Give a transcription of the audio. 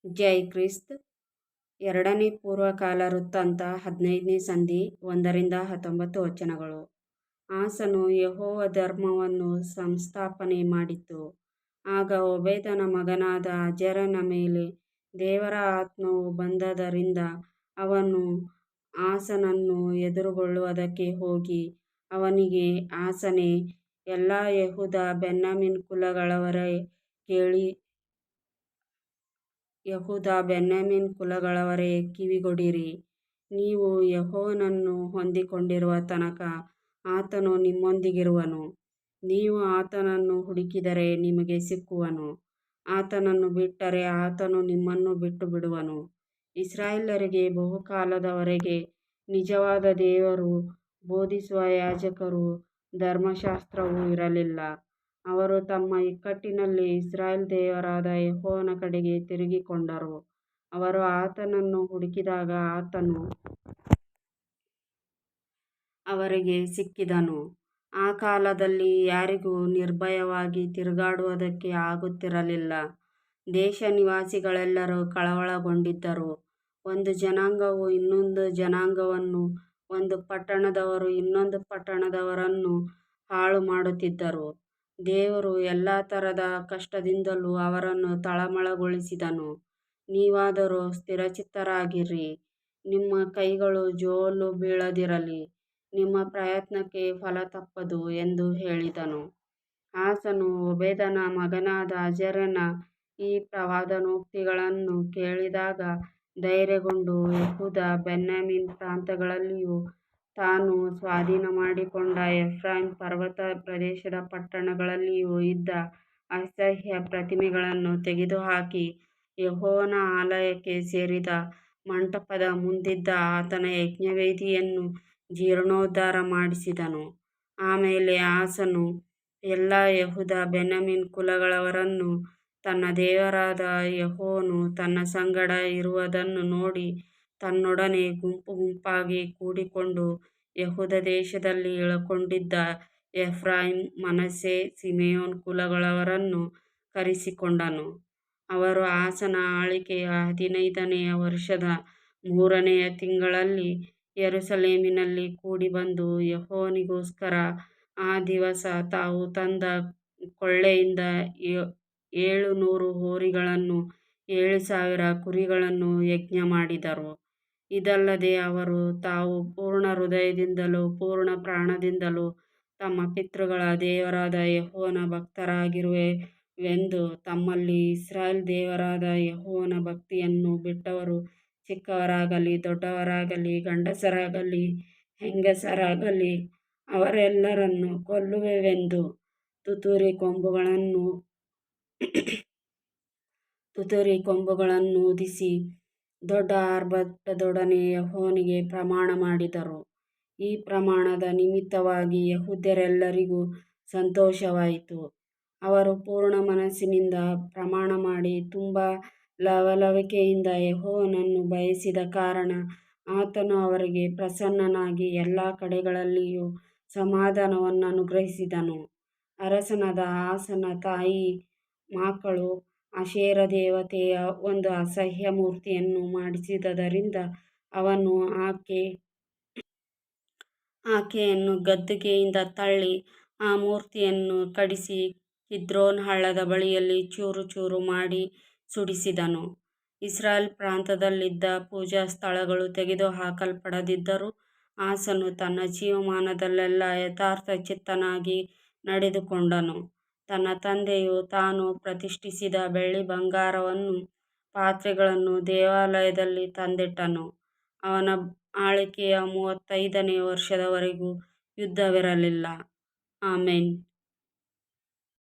ಜೈ Christ. ಎರಡನೇ ಪೂರ್ವಕಾಲ ವೃತ್ತಾಂತ 15ನೇ ಸಂಧಿ 1-19 ವಚನಗಳು. ಆಸನು ಯೆಹೋವ ಧರ್ಮವನ್ನು ಸಂಸ್ಥಾಪನೆ ಮಾಡಿತು. ಆಗ ಓಬೇದನ ಮಗನಾದ ಅಜರ್ಯನ ಮೇಲೆ ದೇವರ ಆತ್ಮವು ಬಂದದರಿಂದ ಅವನು ಆಸನನ್ನು ಎದುರುಗೊಳ್ಳುವುದಕ್ಕೆ ಹೋಗಿ ಅವನಿಗೆ, ಆಸನೇ, ಎಲ್ಲಾ ಯೆಹೂದ ಬೆನ್ಯಾಮೀನ್ ಕುಲಗಳವರೇ ಕಿವಿಗೊಡಿರಿ. ನೀವು ಯೆಹೋವನನ್ನು ಹೊಂದಿಕೊಂಡಿರುವ ತನಕ ಆತನು ನಿಮ್ಮೊಂದಿಗಿರುವನು. ನೀವು ಆತನನ್ನು ಹುಡುಕಿದರೆ ನಿಮಗೆ ಸಿಕ್ಕುವನು. ಆತನನ್ನು ಬಿಟ್ಟರೆ ಆತನು ನಿಮ್ಮನ್ನು ಬಿಟ್ಟುಬಿಡುವನು. ಇಸ್ರಾಯೇಲ್ಯರಿಗೆ ಬಹುಕಾಲದವರೆಗೆ ನಿಜವಾದ ದೇವರು ಬೋಧಿಸುವ ಯಾಜಕರೂ ಧರ್ಮಶಾಸ್ತ್ರವೂ ಇರಲಿಲ್ಲ. ಅವರು ತಮ್ಮ ಇಕ್ಕಟ್ಟಿನಲ್ಲಿ ಇಸ್ರಾಯೇಲ್ ದೇವರಾದ ಯೆಹೋವನ ಕಡೆಗೆ ತಿರುಗಿಕೊಂಡರು. ಅವರು ಆತನನ್ನು ಹುಡುಕಿದಾಗ ಆತನು ಅವರಿಗೆ ಸಿಕ್ಕಿದನು. ಆ ಕಾಲದಲ್ಲಿ ಯಾರಿಗೂ ನಿರ್ಭಯವಾಗಿ ತಿರುಗಾಡುವುದಕ್ಕೆ ಆಗುತ್ತಿರಲಿಲ್ಲ. ದೇಶ ನಿವಾಸಿಗಳೆಲ್ಲರೂ ಕಳವಳಗೊಂಡಿದ್ದರು. ಒಂದು ಜನಾಂಗವು ಇನ್ನೊಂದು ಜನಾಂಗವನ್ನು, ಒಂದು ಪಟ್ಟಣದವರು ಇನ್ನೊಂದು ಪಟ್ಟಣದವರನ್ನು ಹಾಳು ಮಾಡುತ್ತಿದ್ದರು. ದೇವರು ಎಲ್ಲಾ ತರದ ಕಷ್ಟದಿಂದಲೂ ಅವರನ್ನು ತಳಮಳಗೊಳಿಸಿದನು. ನೀವಾದರೋ ಸ್ಥಿರಚಿತ್ತರಾಗಿರಿ, ನಿಮ್ಮ ಕೈಗಳು ಜೋಲು ಬೀಳದಿರಲಿ, ನಿಮ್ಮ ಪ್ರಯತ್ನಕ್ಕೆ ಫಲ ತಪ್ಪದು ಎಂದು ಹೇಳಿದನು. ಆಸನು ಓಬೇದನ ಮಗನಾದ ಅಜರ್ಯನ ಈ ಪ್ರವಾದನೋಕ್ತಿಗಳನ್ನು ಕೇಳಿದಾಗ ಧೈರ್ಯಗೊಂಡು ಯೆಹೂದ ಬೆನ್ಯಾಮೀನ್ ಪ್ರಾಂತ್ಯಗಳಲ್ಲಿಯೂ ತಾನು ಸ್ವಾಧೀನಮಾಡಿಕೊಂಡ ಎಫ್ರಾಯೀಮ್ ಪರ್ವತ ಪ್ರದೇಶದ ಪಟ್ಟಣಗಳಲ್ಲಿಯೂ ಇದ್ದ ಅಸಹ್ಯ ಪ್ರತಿಮೆಗಳನ್ನು ತೆಗೆದುಹಾಕಿ ಯೆಹೋವನ ಆಲಯಕ್ಕೆ ಸೇರಿದ ಮಂಟಪದ ಮುಂದಿದ್ದ ಆತನ ಯಜ್ಞವೇದಿಯನ್ನು ಜೀರ್ಣೋದ್ಧಾರ ಮಾಡಿಸಿದನು. ಆಮೇಲೆ ಆಸನು ಎಲ್ಲಾ ಯೆಹೂದ ಬೆನ್ಯಾಮೀನ್ ಕುಲಗಳವರನ್ನು ತನ್ನ ದೇವರಾದ ಯೆಹೋವನು ತನ್ನ ಸಂಗಡ ಇರುವುದನ್ನು ನೋಡಿ ತನ್ನೊಡನೆ ಗುಂಪು ಗುಂಪಾಗಿ ಕೂಡಿಕೊಂಡು ಯೆಹೂದ ದೇಶದಲ್ಲಿ ಇಳಕೊಂಡಿದ್ದ ಎಫ್ರಾಯೀಮ್, ಮನಸ್ಸೆ, ಸಿಮೆಯೋನ್ ಕುಲಗಳವರನ್ನು ಕರೆಸಿಕೊಂಡನು. ಅವರು ಆಸನ ಆಳ್ವಿಕೆಯ 15ನೆಯ ವರ್ಷದ 3ನೆಯ ತಿಂಗಳಲ್ಲಿ ಯೆರೂಸಲೇಮಿನಲ್ಲಿ ಕೂಡಿಬಂದು ಯೆಹೋವನಿಗೋಸ್ಕರ ಆ ದಿವಸ ತಾವು ತಂದ ಕೊಳ್ಳೆಯಿಂದ 700 ಹೋರಿಗಳನ್ನೂ 7,000 ಕುರಿಗಳನ್ನೂ ಯಜ್ಞಮಾಡಿದರು. ಇದಲ್ಲದೆ ಅವರು ತಾವು ಪೂರ್ಣ ಹೃದಯದಿಂದಲೂ ಪೂರ್ಣ ಪ್ರಾಣದಿಂದಲೂ ತಮ್ಮ ಪಿತೃಗಳ ದೇವರಾದ ಯೆಹೋವನ ಭಕ್ತರಾಗಿರುವೆವೆಂದು, ತಮ್ಮಲ್ಲಿ ಇಸ್ರಾಯೇಲ್ ದೇವರಾದ ಯೆಹೋವನ ಭಕ್ತಿಯನ್ನು ಬಿಟ್ಟವರು ಚಿಕ್ಕವರಾಗಲಿ ದೊಡ್ಡವರಾಗಲಿ ಗಂಡಸರಾಗಲಿ ಹೆಂಗಸರಾಗಲಿ ಅವರೆಲ್ಲರನ್ನೂ ಕೊಲ್ಲುವೆವೆಂದು ತುತ್ತೂರಿ ಕೊಂಬುಗಳನ್ನೂದಿಸಿ ದೊಡ್ಡ ಆರ್ಭಟದೊಡನೆ ಯೆಹೋವನಿಗೆ ಪ್ರಮಾಣ ಮಾಡಿದರು. ಈ ಪ್ರಮಾಣದ ನಿಮಿತ್ತವಾಗಿ ಯೆಹೂದ್ಯರೆಲ್ಲರಿಗೂ ಸಂತೋಷವಾಯಿತು. ಅವರು ಪೂರ್ಣ ಮನಸ್ಸಿನಿಂದ ಪ್ರಮಾಣಮಾಡಿ ತುಂಬಾ ಲವಲವಿಕೆಯಿಂದ ಯೆಹೋವನನ್ನು ಬಯಸಿದ ಕಾರಣ ಆತನು ಅವರಿಗೆ ಪ್ರಸನ್ನನಾಗಿ ಎಲ್ಲಾ ಕಡೆಗಳಲ್ಲಿಯೂ ಸಮಾಧಾನವನ್ನು ಅನುಗ್ರಹಿಸಿದನು. ಅರಸನಾದ ಆಸನ ತಾಯಿ ಮಾಕಳು ಅಶೇರ ದೇವತೆಯ ಒಂದು ಅಸಹ್ಯ ಮೂರ್ತಿಯನ್ನು ಮಾಡಿಸಿದ್ದರಿಂದ ಅವನು ಆಕೆಯನ್ನು ಗದ್ದುಗೆಯಿಂದ ತಳ್ಳಿ ಆ ಮೂರ್ತಿಯನ್ನು ಕಡಿಸಿ ಕಿದ್ರೋನ್ ಹಳ್ಳದ ಬಳಿಯಲ್ಲಿ ಚೂರು ಚೂರು ಮಾಡಿ ಸುಡಿಸಿದನು. ಇಸ್ರಾಯೇಲ್ ಪ್ರಾಂತ್ಯದಲ್ಲಿದ್ದ ಪೂಜಾ ಸ್ಥಳಗಳು ತೆಗೆದುಹಾಕಲ್ಪಡದಿದ್ದರೂ ಆಸನು ತನ್ನ ಜೀವಮಾನದಲ್ಲೆಲ್ಲ ಯಥಾರ್ಥಚಿತ್ತನಾಗಿ ನಡೆದುಕೊಂಡನು. ತನ್ನ ತಂದೆಯು ತಾನು ಪ್ರತಿಷ್ಠಿಸಿದ ಬೆಳ್ಳಿ ಬಂಗಾರವನ್ನೂ ಪಾತ್ರೆಗಳನ್ನೂ ದೇವಾಲಯದಲ್ಲಿ ತಂದಿಟ್ಟನು. ಅವನ ಆಳ್ವಿಕೆಯ 35ನೇ ವರ್ಷದವರೆಗೂ ಯುದ್ಧವಿರಲಿಲ್ಲ. ಆಮೆನ್.